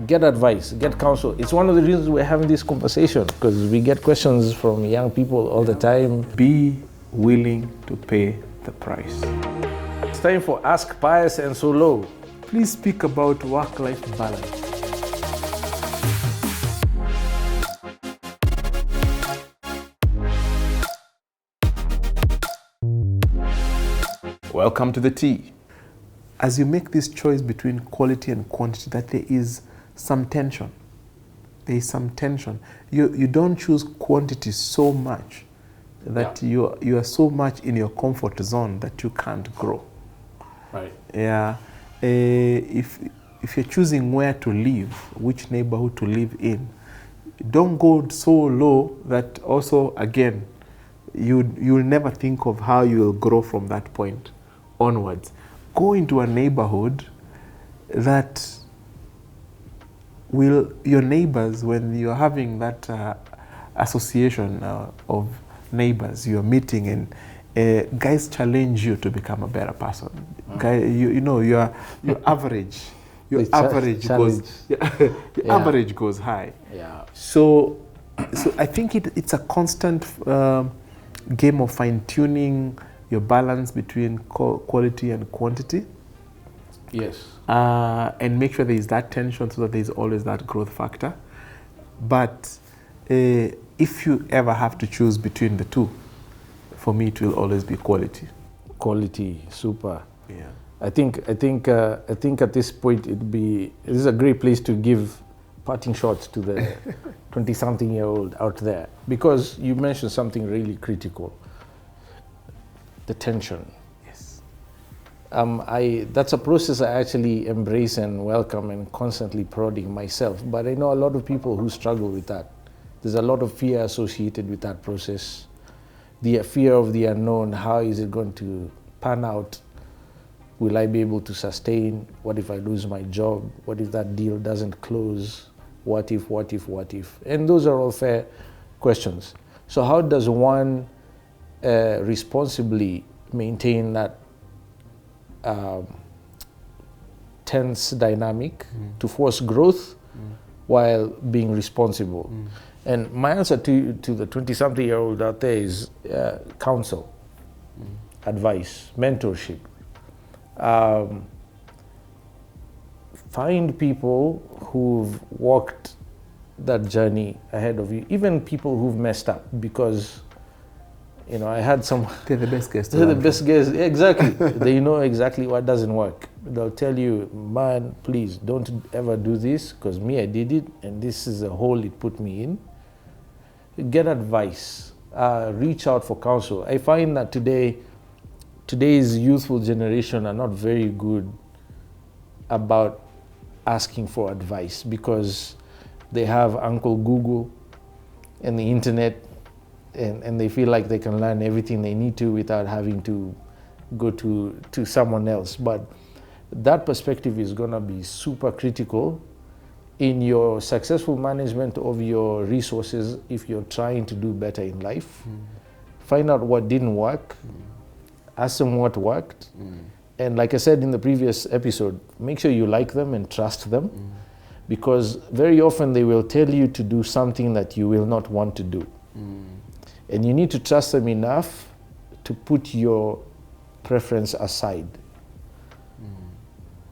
get advice, get counsel. It's one of the reasons we're having this conversation, because we get questions from young people all the time. Be willing to pay the price. It's time for Ask Pius and Solo. Please speak about work-life balance. Welcome to the tea. As you make this choice between quality and quantity, that there is some tension. There is some tension. You don't choose quantity so much that you are so much in your comfort zone that you can't grow. Right. Yeah. If you're choosing where to live, which neighborhood to live in, don't go so low that also, again, you'll never think of how you will grow from that point onwards. Go into a neighborhood that will, your neighbors, when you're having that association of neighbors, you're meeting, and guys challenge you to become a better person. Guy, you're average. Your average average goes high. Yeah. So I think it's a constant game of fine-tuning your balance between quality and quantity. Yes. And make sure there is that tension so that there is always that growth factor. But if you ever have to choose between the two, for me it will always be quality. Quality, super. Yeah. I think at this point this is a great place to give parting shots to the 20-something-year-old out there, because you mentioned something really critical. The tension. Yes. That's a process I actually embrace and welcome and constantly prodding myself. But I know a lot of people who struggle with that. There's a lot of fear associated with that process. The fear of the unknown. How is it going to pan out? Will I be able to sustain? What if I lose my job? What if that deal doesn't close? What if? And those are all fair questions. So how does one responsibly maintain that tense dynamic to force growth while being responsible? And my answer to the 20-something-year-old out there is counsel, advice, mentorship. Find people who've walked that journey ahead of you, even people who've messed up, because I had some... They're the best guests. They're the best guests, exactly. They know exactly what doesn't work. They'll tell you, man, please don't ever do this, because me, I did it, and this is a hole it put me in. Get advice. Reach out for counsel. I find that today's youthful generation are not very good about asking for advice, because they have Uncle Google and the internet, and they feel like they can learn everything they need to without having to go to someone else. But that perspective is going to be super critical in your successful management of your resources if you're trying to do better in life. Find out what didn't work, ask them what worked, and like I said in the previous episode, make sure you like them and trust them, because very often they will tell you to do something that you will not want to do. And you need to trust them enough to put your preference aside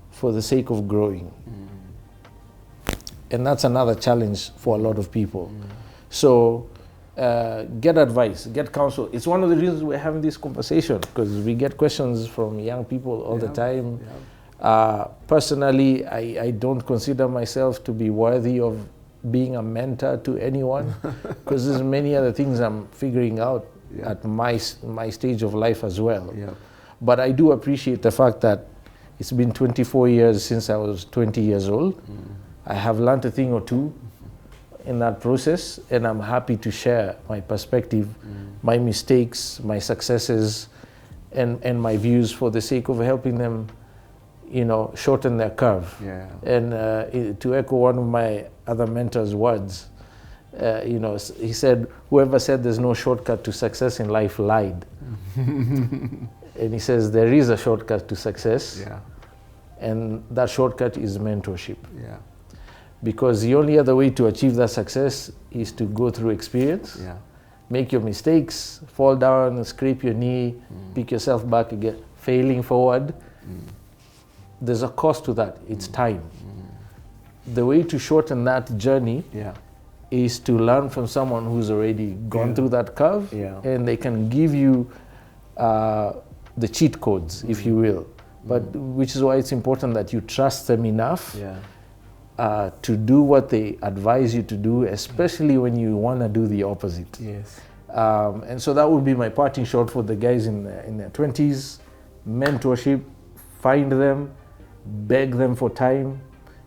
for the sake of growing. And that's another challenge for a lot of people. So get advice, get counsel. It's one of the reasons we're having this conversation, because we get questions from young people all the time. Personally, I don't consider myself to be worthy of being a mentor to anyone, because there's many other things I'm figuring out at my stage of life as well. But I do appreciate the fact that it's been 24 years since I was 20 years old. I have learned a thing or two in that process, and I'm happy to share my perspective, my mistakes, my successes, and my views for the sake of helping them, shorten their curve. And to echo one of my other mentors' words, he said, whoever said there's no shortcut to success in life lied. And he says there is a shortcut to success, and that shortcut is mentorship. because the only other way to achieve that success is to go through experience, make your mistakes, fall down, scrape your knee, pick yourself back again, failing forward. There's a cost to that. It's time. The way to shorten that journey is to learn from someone who's already gone through that curve, and they can give you the cheat codes, if you will. But which is why it's important that you trust them enough to do what they advise you to do, especially when you want to do the opposite. And so that would be my parting shot for the guys in their 20s. Mentorship, find them, beg them for time.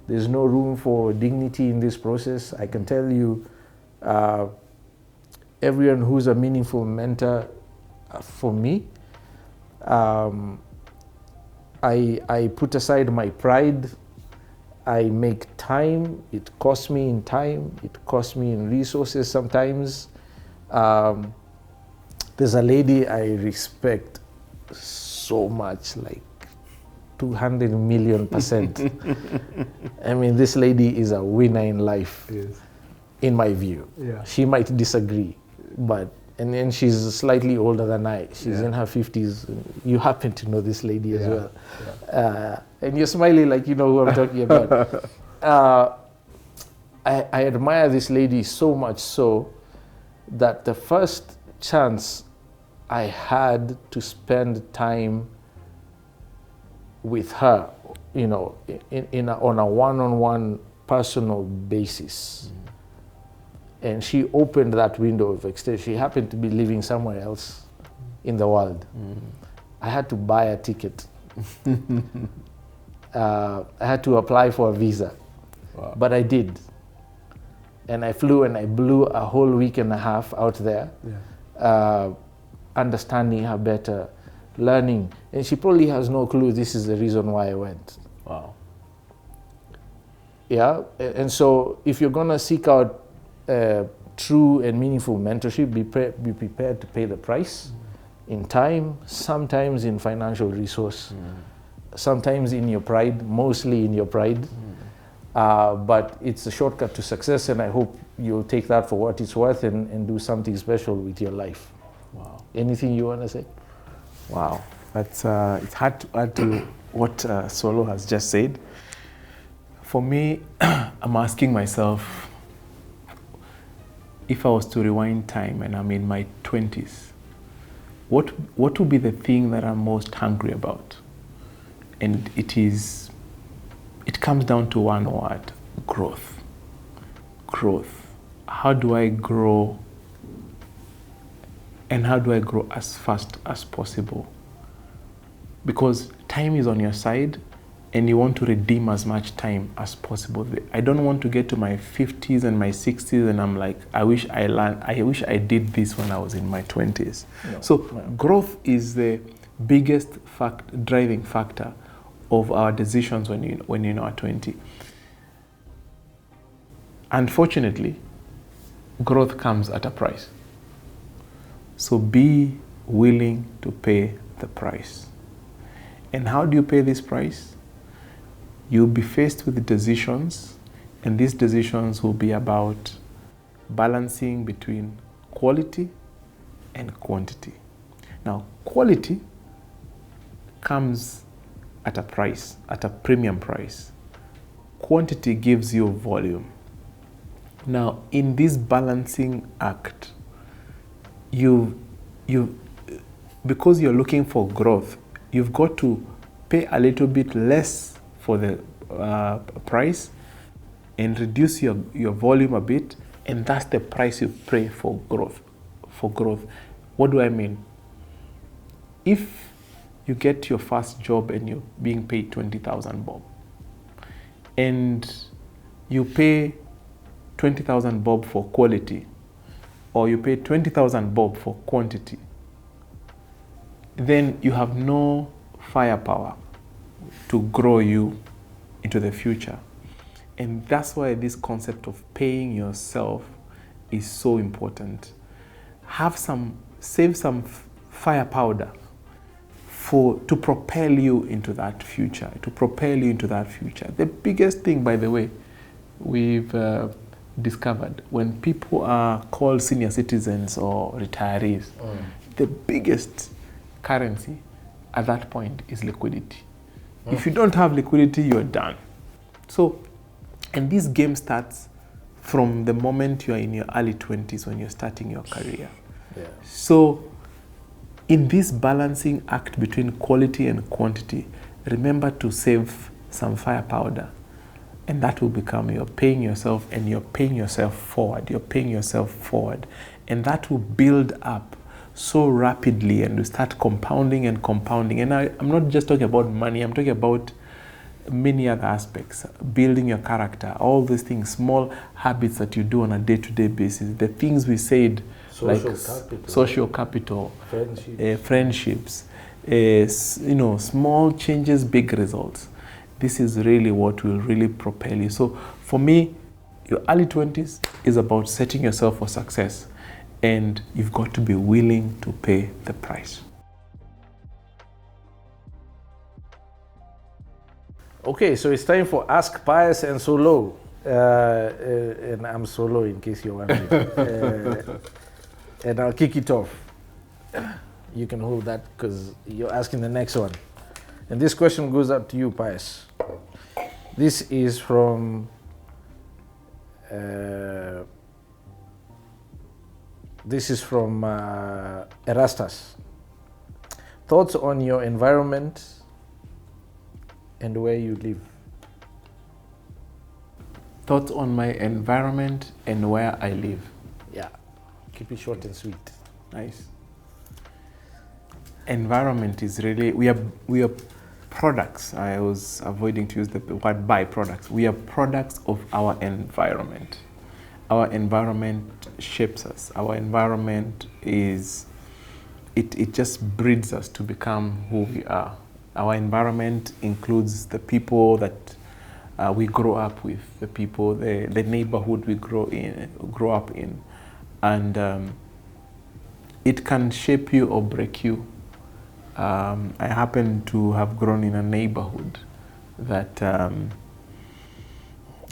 There's no room for dignity in this process. I can tell you, everyone who's a meaningful mentor for me, I put aside my pride. I make time. It costs me in time. It costs me in resources sometimes. There's a lady I respect so much, like 200 million %. I mean, this lady is a winner in life, in my view. She might disagree, but and then she's slightly older than I. She's in her 50s. You happen to know this lady as well. And you're smiling like you know who I'm talking about. I admire this lady so much so that the first chance I had to spend time with her, you know, on a one-on-one personal basis. And she opened that window of extension. She happened to be living somewhere else in the world. I had to buy a ticket. I had to apply for a visa. But I did. And I flew and I blew a whole week and a half out there, understanding her better, learning. And she probably has no clue this is the reason why I went. Yeah, and so if you're gonna seek out true and meaningful mentorship, be prepared to pay the price in time, sometimes in financial resource, sometimes in your pride, mostly in your pride. But it's a shortcut to success, and I hope you'll take that for what it's worth and do something special with your life. Anything you want to say? Wow, that's it's hard to add to what Solo has just said. For me, I'm asking myself, if I was to rewind time and I'm in my 20s, what would be the thing that I'm most hungry about? And it comes down to one word: growth. Growth. How do I grow? And how do I grow as fast as possible? Because time is on your side and you want to redeem as much time as possible. I don't want to get to my 50s and my 60s and I'm like, I wish I did this when I was in my 20s. So growth is the biggest driving factor of our decisions when you're not 20. Unfortunately, growth comes at a price. So be willing to pay the price. And how do you pay this price? You'll be faced with decisions, and these decisions will be about balancing between quality and quantity. Now, quality comes at a price, at a premium price. Quantity gives you volume. Now, in this balancing act, because you're looking for growth, you've got to pay a little bit less for the price and reduce your volume a bit, and that's the price you pay for growth. What do I mean? If you get your first job and you're being paid 20,000 bob, and you pay 20,000 bob for quality, or you pay 20,000 bob for quantity, then you have no firepower to grow you into the future. And that's why this concept of paying yourself is so important. Save some fire powder to propel you into that future, The biggest thing, by the way, we've discovered when people are called senior citizens or retirees, the biggest currency at that point is liquidity. If you don't have liquidity, you're done. So, and this game starts from the moment you're in your early 20s when you're starting your career. Yeah. So, in this balancing act between quality and quantity, remember to save some fire powder. And that will become you're paying yourself and you're paying yourself forward. You're paying yourself forward. And that will build up so rapidly and you start compounding and compounding. And I'm not just talking about money, I'm talking about many other aspects. Building your character, all these things, small habits that you do on a day-to-day basis. The things we said, social capital, friendships, small changes, big results. This is really what will really propel you. So for me, your early 20s is about setting yourself for success. And you've got to be willing to pay the price. Okay, so it's time for Ask Pius and Solo. And I'm Solo in case you're wondering. And I'll kick it off. You can hold that because you're asking the next one. And this question goes out to you, Pius. This is from Erastus. Thoughts on your environment and where you live? Thoughts on my environment and where I live. Yeah, keep it short and sweet. Nice. Environment is really, we are products. I was avoiding to use the word byproducts. We are products of our environment. Our environment shapes us. Our environment is, it just breeds us to become who we are. Our environment includes the people that we grow up with, the people, the neighborhood we grow up in. And it can shape you or break you. I happen to have grown in a neighborhood that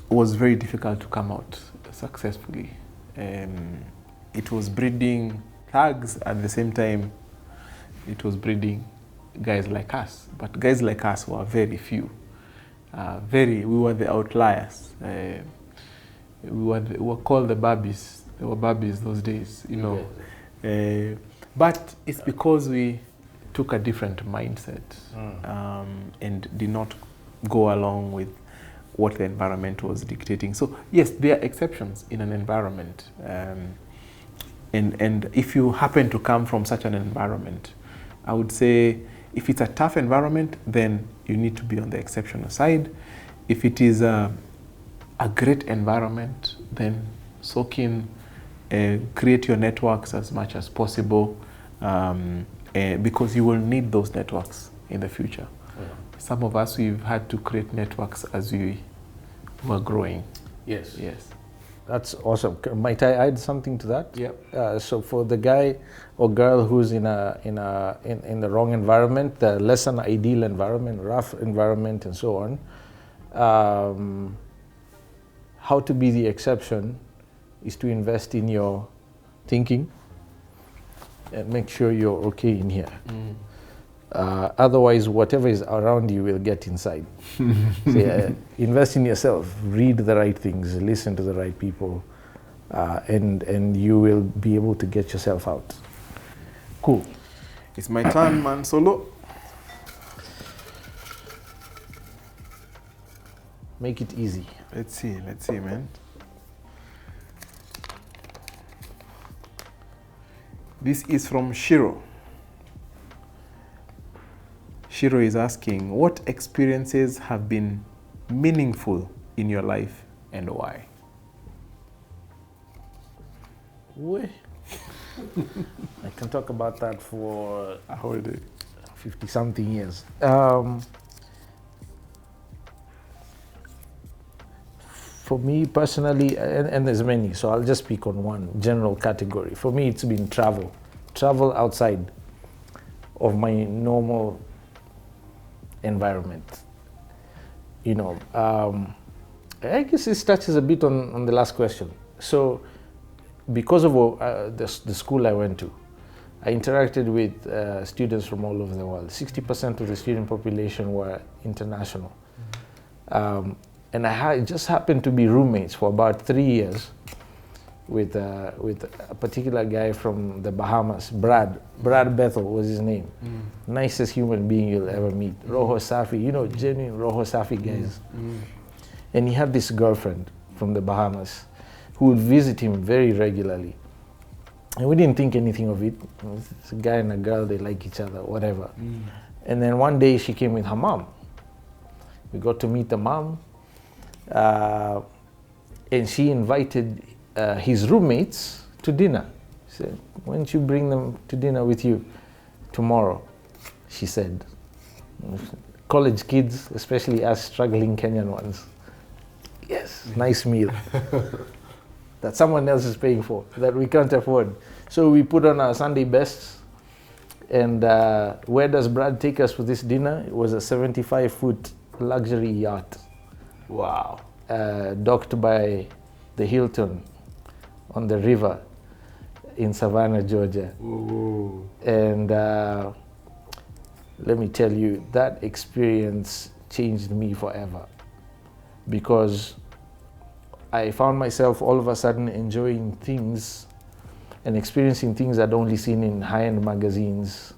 was very difficult to come out successfully. It was breeding thugs, at the same time it was breeding guys like us, but guys like us were very few. We were the outliers. We were called the Barbies. They were Barbies those days, you know. But it's because we took a different mindset and did not go along with what the environment was dictating. So yes, there are exceptions in an environment. And if you happen to come from such an environment, I would say if it's a tough environment, then you need to be on the exceptional side. If it is a great environment, then soak in, create your networks as much as possible, because you will need those networks in the future. Yeah. Some of us, we've had to create networks as we were growing. Yes. Yes. That's awesome. Might I add something to that? Yeah. So for the guy or girl who's in the wrong environment, the less than ideal environment, rough environment, and so on, how to be the exception is to invest in your thinking and make sure you're okay in here. Otherwise, whatever is around you will get inside. So, invest in yourself, read the right things, listen to the right people, and you will be able to get yourself out. Cool. It's my turn, man. Solo. Make it easy. Let's see, man. This is from Shiro. Shiro is asking, what experiences have been meaningful in your life and why? I can talk about that for a whole day. 50-something years. For me personally, and there's many, so I'll just speak on one general category. For me, it's been travel outside of my normal environment. You know, I guess this touches a bit on the last question. So, because of the school I went to, I interacted with students from all over the world. 60% of the student population were international. And I just happened to be roommates for about 3 years with a particular guy from the Bahamas, Brad Bethel was his name. Nicest human being you'll ever meet. Roho Safi, genuine Roho Safi guys. And he had this girlfriend from the Bahamas who would visit him very regularly. And we didn't think anything of it. It's a guy and a girl, they like each other, whatever. And then one day she came with her mom. We got to meet the mom. And she invited his roommates to dinner. She said, why don't you bring them to dinner with you tomorrow? She said, college kids, especially us struggling Kenyan ones. Yes, nice meal that someone else is paying for, that we can't afford. So we put on our Sunday bests. And where does Brad take us for this dinner? It was a 75-foot luxury yacht. Wow. Docked by the Hilton on the river in Savannah, Georgia. Ooh. And let me tell you, that experience changed me forever, because I found myself all of a sudden enjoying things and experiencing things I'd only seen in high-end magazines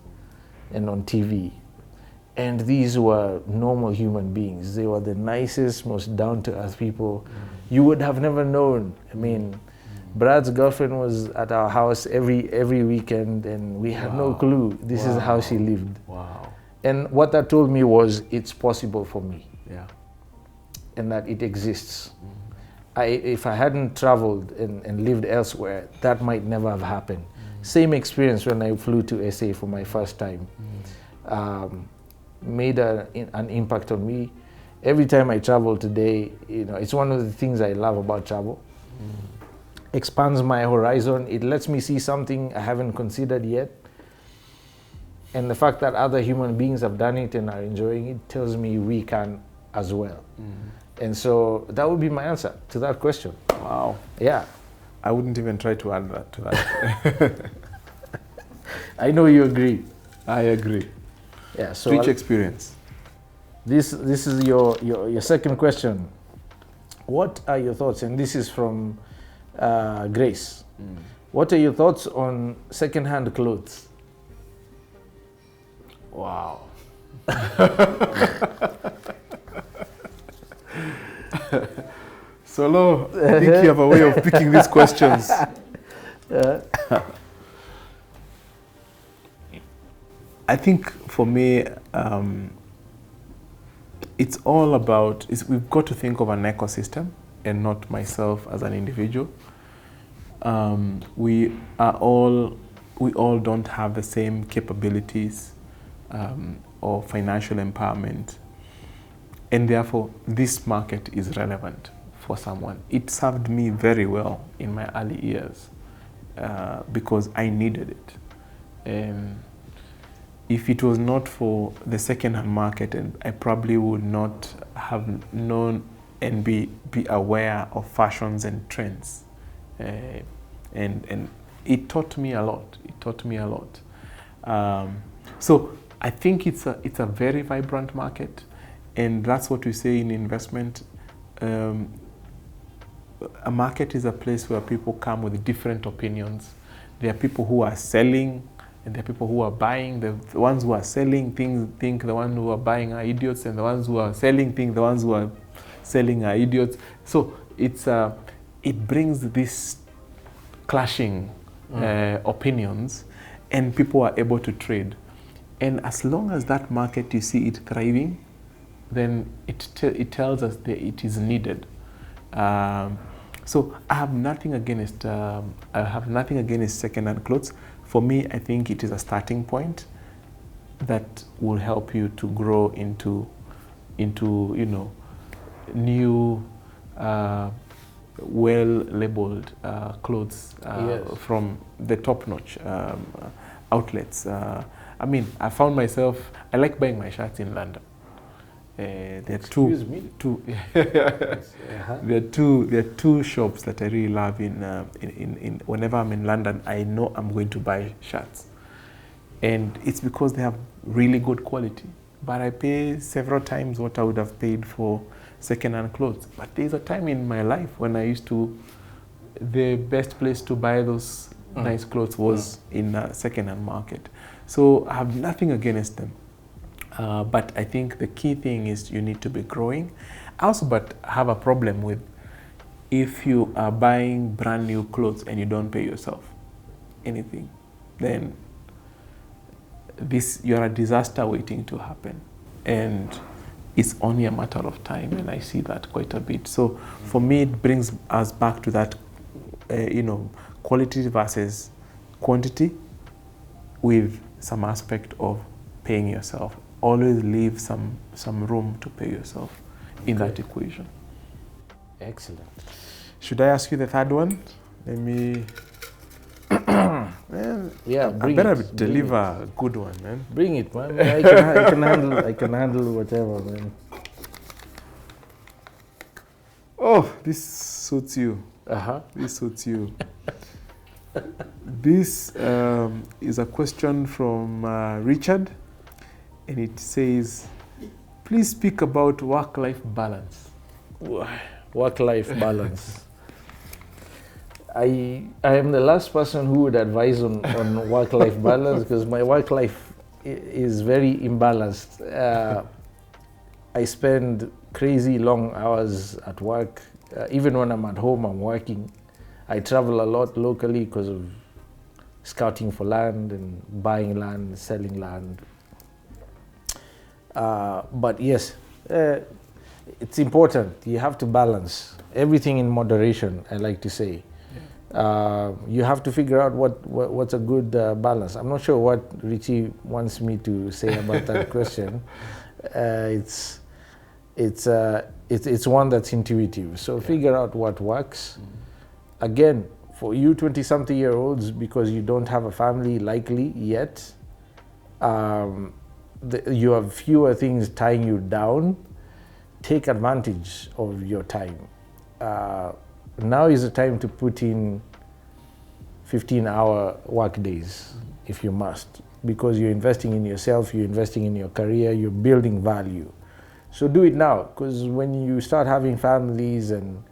and on TV. And these were normal human beings. They were the nicest, most down-to-earth people you would have never known. I mean, Brad's girlfriend was at our house every weekend, and we had no clue this is how she lived. Wow. And what that told me was, it's possible for me. Yeah. And that it exists. If I hadn't traveled and lived elsewhere, that might never have happened. Same experience when I flew to SA for my first time. Made an impact on me. Every time I travel today, it's one of the things I love about travel. Expands my horizon. It lets me see something I haven't considered yet. And the fact that other human beings have done it and are enjoying it tells me we can as well. And so that would be my answer to that question. Wow. Yeah. I wouldn't even try to add that to that. I know you agree. I agree. Yeah. So Rich experience. This is your second question. What are your thoughts? And this is from Grace. What are your thoughts on second-hand clothes? Wow. Solo, I think you have a way of picking these questions. I think for me, it's all about, we've got to think of an ecosystem and not myself as an individual. We all don't have the same capabilities or financial empowerment. And therefore, this market is relevant for someone. It served me very well in my early years because I needed it. If it was not for the second-hand market, and I probably would not have known and be aware of fashions and trends. And it taught me a lot. It taught me a lot. So I think it's a very vibrant market. And that's what we say in investment. A market is a place where people come with different opinions. There are people who are selling, and there are people who are buying. The ones who are selling things think the ones who are buying are idiots, and the ones who are selling think the ones who are selling are idiots. So it brings this clashing opinions, and people are able to trade. And as long as that market, you see it thriving, then it tells us that it is needed. So I have nothing against second-hand clothes. For me, I think it is a starting point that will help you to grow into new well-labeled clothes from the top-notch outlets. I mean, I found myself, I like buying my shirts in London. There are Excuse me? two Uh-huh. there are two shops that I really love in whenever I'm in London. I know I'm going to buy shirts, and it's because they have really good quality. But I pay several times what I would have paid for second-hand clothes. But there's a time in my life when I used to, the best place to buy those nice clothes was in a second-hand market. So I have nothing against them. But I think the key thing is you need to be growing. I also have a problem with if you are buying brand new clothes and you don't pay yourself anything, then you're a disaster waiting to happen. And it's only a matter of time, and I see that quite a bit. So for me, it brings us back to that, quality versus quantity, with some aspect of paying yourself. Always leave some room to pay yourself in that equation. Excellent. Should I ask you the third one? Let me. Man, Yeah, I bring better it. deliver a good one, man. Bring it, man. I can handle whatever, man. Oh, this suits you. Uh-huh. This suits you. This is a question from Richard, and it says, please speak about work-life balance. Work-life balance. I am the last person who would advise on work-life balance, because my work life is very imbalanced. I spend crazy long hours at work. Even when I'm at home, I'm working. I travel a lot locally because of scouting for land and buying land, selling land. But yes, it's important. You have to balance everything in moderation, I like to say. You have to figure out what's a good balance. I'm not sure what Richie wants me to say about that question. It's one that's intuitive. So figure out what works. Again, for you 20-something-year-olds, because you don't have a family likely yet, you have fewer things tying you down. Take advantage of your time. Now is the time to put in 15-hour work days, if you must, because you're investing in yourself, you're investing in your career, you're building value. So do it now, because when you start having families and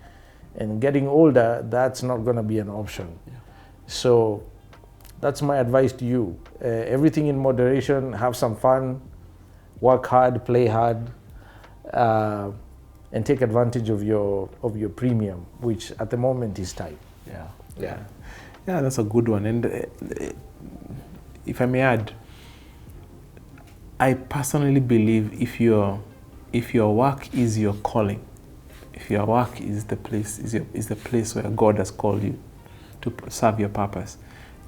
getting older, that's not going to be an option. Yeah. So that's my advice to you. Everything in moderation, have some fun, work hard, play hard, and take advantage of your premium, which at the moment is time. Yeah, that's a good one. And if I may add, I personally believe if your work is your calling, if your work is the place where God has called you to serve your purpose,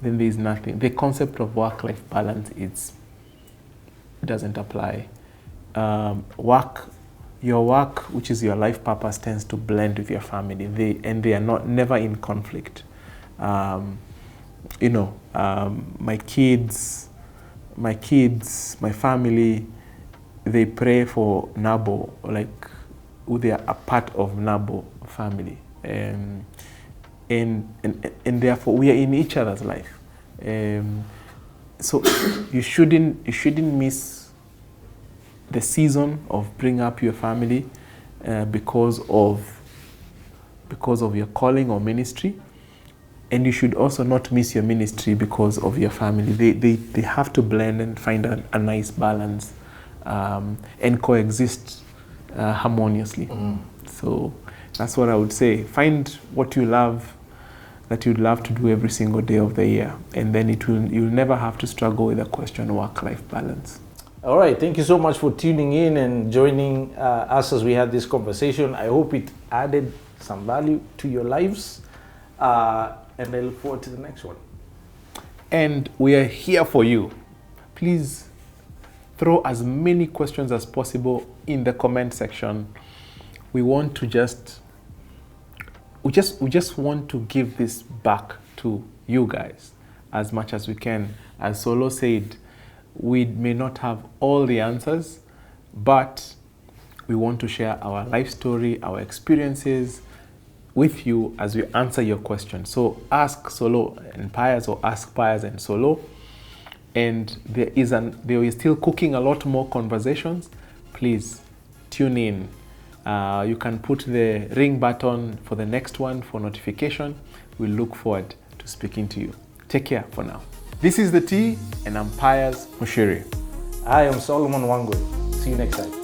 then there is nothing. The concept of work-life balance doesn't apply. Your work, which is your life purpose, tends to blend with your family. They are never in conflict. My kids, my family, they pray for Nabo, like they are a part of Nabo family, and therefore we are in each other's life. So you shouldn't miss the season of bring up your family because of your calling or ministry, and you should also not miss your ministry because of your family. They have to blend and find a nice balance and coexist harmoniously. So that's what I would say. Find what you love, that you'd love to do every single day of the year, and then you'll never have to struggle with the question of work-life balance. All right, thank you so much for tuning in and joining us as we had this conversation. I hope it added some value to your lives, and I look forward to the next one. And we are here for you. Please throw as many questions as possible in the comment section. We just want to give this back to you guys as much as we can. As Solo said, we may not have all the answers, but We want to share our life story, our experiences with you as we answer your questions. So ask Solo and Pius, or ask Pius and Solo. And there is still cooking a lot more conversations. Please tune in. You can put the ring button for the next one for notification. We look forward to speaking to you. Take care for now. This is The Tea, and I'm Pius Muchiri. I am Solomon Wangwe. See you next time.